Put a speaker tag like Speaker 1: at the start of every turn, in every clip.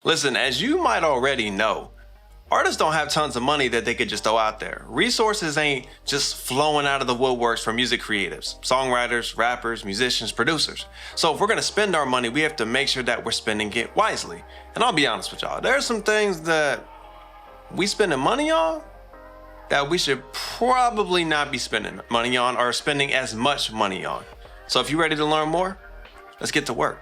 Speaker 1: Listen, as you might already know, artists don't have tons of money that they could just throw out there. Resources ain't just flowing out of the woodworks for music creatives, songwriters, rappers, musicians, producers. So if we're gonna spend our money, we have to make sure that we're spending it wisely. And I'll be honest with y'all, there are some things that we spending money on that we should probably not be spending money on or spending as much money on. So if you're ready to learn more, let's get to work.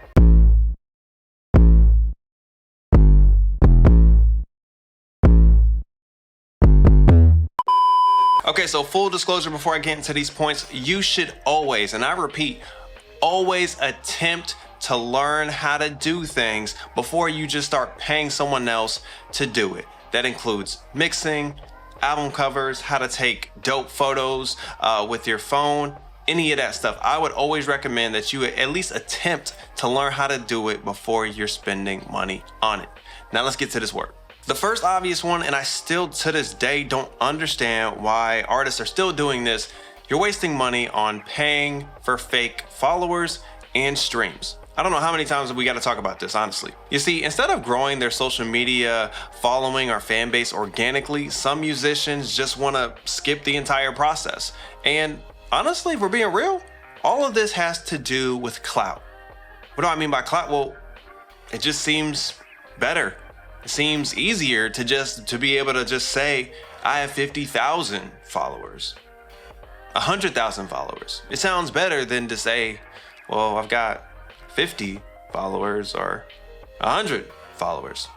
Speaker 1: Okay, so full disclosure before I get into these points, you should always, and I repeat, always attempt to learn how to do things before you just start paying someone else to do it. That includes mixing, album covers, how to take dope photos with your phone, any of that stuff. I would always recommend that you at least attempt to learn how to do it before you're spending money on it. Now let's get to this work. The first obvious one, and I still to this day don't understand why artists are still doing this, you're wasting money on paying for fake followers and streams. I don't know how many times we got to talk about this, honestly. You see, instead of growing their social media following or fan base organically, some musicians just want to skip the entire process. And honestly, if we're being real, all of this has to do with clout. What do I mean by clout? Well, it just seems better. It seems easier to be able to just say, I have 50,000 followers, 100,000 followers. It sounds better than to say, well, I've got 50 followers or 100 followers.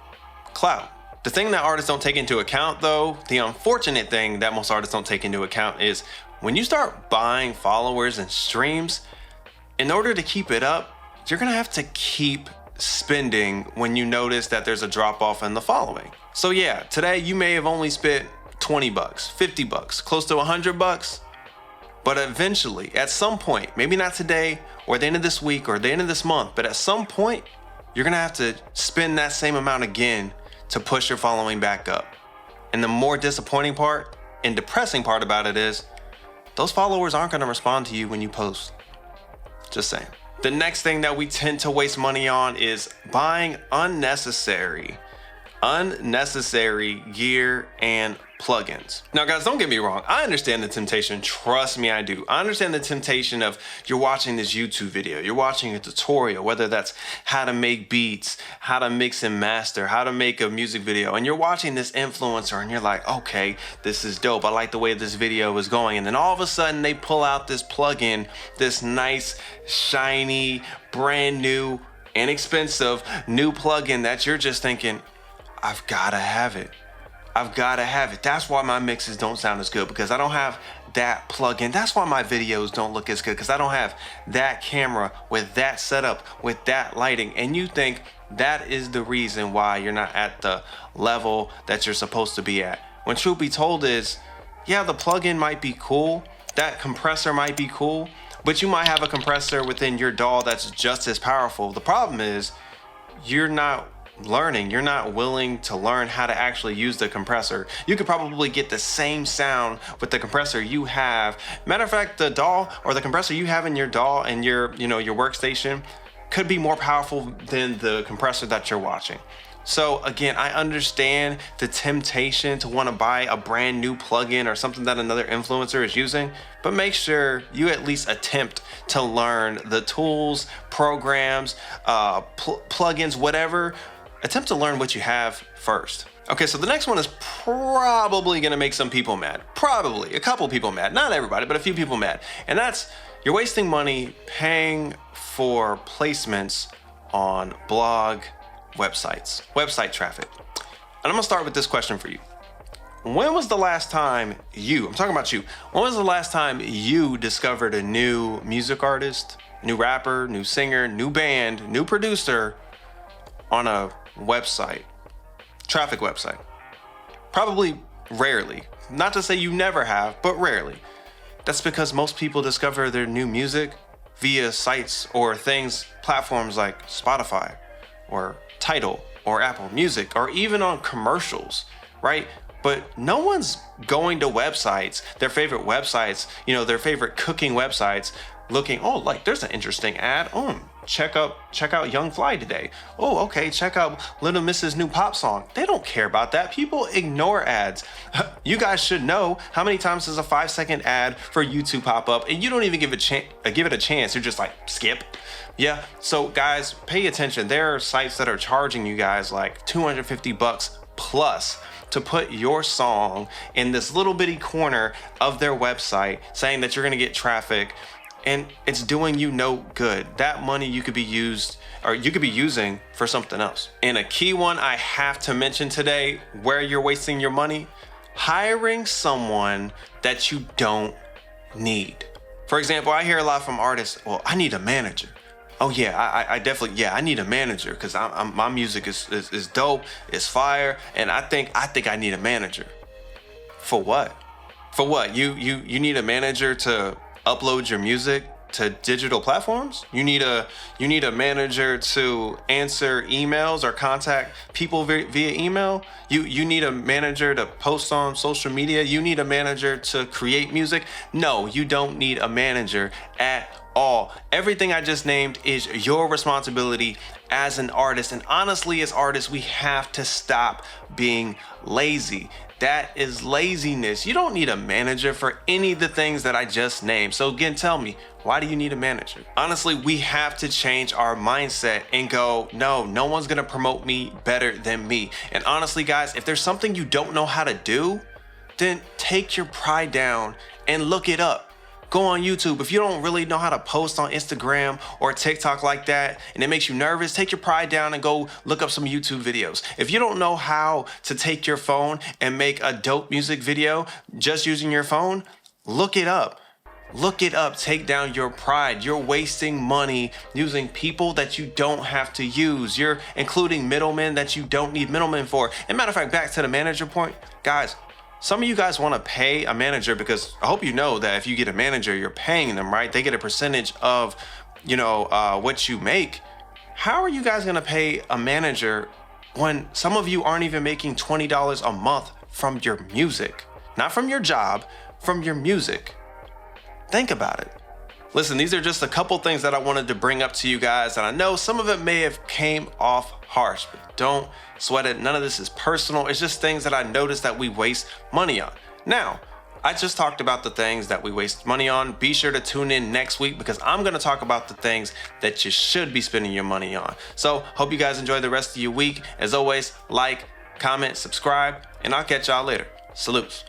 Speaker 1: Clout. The thing that artists don't take into account though, the unfortunate thing that most artists don't take into account is when you start buying followers and streams, in order to keep it up, you're gonna have to keep spending when you notice that there's a drop off in the following. So yeah, today you may have only spent 20 bucks, 50 bucks, close to 100 bucks, but eventually at some point, maybe not today or the end of this week or the end of this month, but at some point you're gonna have to spend that same amount again to push your following back up. And the more disappointing part and depressing part about it is those followers aren't gonna respond to you when you post. Just saying. The next thing that we tend to waste money on is buying unnecessary gear and plugins. Now guys, don't get me wrong. I understand the temptation. Trust me, I do. I understand the temptation of you're watching this YouTube video, you're watching a tutorial, whether that's how to make beats, how to mix and master, how to make a music video, and you're watching this influencer and you're like, okay, this is dope. I like the way this video is going. And then all of a sudden they pull out this plugin, this nice, shiny, brand new, inexpensive new plugin that you're just thinking, I've gotta have it. I've gotta have it. That's why my mixes don't sound as good, because I don't have that plugin. That's why my videos don't look as good, because I don't have that camera with that setup, with that lighting. And you think that is the reason why you're not at the level that you're supposed to be at. When truth be told is, yeah, the plugin might be cool, that compressor might be cool, but you might have a compressor within your DAW that's just as powerful. The problem is you're not learning. You're not willing to learn how to actually use the compressor. You could probably get the same sound with the compressor you have. Matter of fact, the DAW or the compressor you have in your DAW and your workstation could be more powerful than the compressor that you're watching. So again, I understand the temptation to want to buy a brand new plugin or something that another influencer is using, but make sure you at least attempt to learn the tools, programs, plugins, whatever. Attempt to learn what you have first. Okay, so the next one is probably gonna make some people mad. Probably, a couple people mad. Not everybody, but a few people mad. And that's, you're wasting money paying for placements on blog websites, website traffic. And I'm gonna start with this question for you. When was the last time I'm talking about you, when was the last time you discovered a new music artist, new rapper, new singer, new band, new producer on a website, traffic website? Probably rarely. Not to say you never have, but rarely. That's because most people discover their new music via sites or things, platforms like Spotify or Tidal or Apple Music, or even on commercials, right? But no one's going to websites, their favorite websites, their favorite cooking websites, looking, oh, like there's an interesting ad. Oh, check out Young Fly today. Oh, okay, check out Little Miss's new pop song. They don't care about that. People ignore ads. You guys should know how many times does a 5-second ad for YouTube pop up and you don't even give it a chance. You're just like, skip. Yeah, so guys, pay attention. There are sites that are charging you guys like $250 plus to put your song in this little bitty corner of their website, saying that you're gonna get traffic, and it's doing you no good. That money you could be using for something else. And a key one I have to mention today, where you're wasting your money, hiring someone that you don't need. For example, I hear a lot from artists, well, I need a manager. Oh yeah, I definitely, I need a manager because my music is dope, it's fire, and I think I need a manager. For what? For what? You need a manager to upload your music to digital platforms? You need a manager to answer emails or contact people via email? You need a manager to post on social media? You need a manager to create music? No, you don't need a manager at all. Everything I just named is your responsibility as an artist. And honestly, as artists, we have to stop being lazy. That is laziness. You don't need a manager for any of the things that I just named. So again, tell me, why do you need a manager? Honestly, we have to change our mindset and go, no one's gonna promote me better than me. And honestly, guys, if there's something you don't know how to do, then take your pride down and look it up. Go on YouTube. If you don't really know how to post on Instagram or TikTok like that, and it makes you nervous, take your pride down and go look up some YouTube videos. If you don't know how to take your phone and make a dope music video just using your phone, look it up. Look it up. Take down your pride. You're wasting money using people that you don't have to use. You're including middlemen that you don't need middlemen for. And matter of fact, back to the manager point, guys, some of you guys want to pay a manager because I hope you know that if you get a manager, you're paying them, right? They get a percentage of, what you make. How are you guys going to pay a manager when some of you aren't even making $20 a month from your music? Not from your job, from your music. Think about it. Listen, these are just a couple things that I wanted to bring up to you guys, and I know some of it may have came off harsh, but don't sweat it. None of this is personal. It's just things that I noticed that we waste money on. Now, I just talked about the things that we waste money on. Be sure to tune in next week because I'm going to talk about the things that you should be spending your money on. So, hope you guys enjoy the rest of your week. As always, like, comment, subscribe, and I'll catch y'all later. Salutes.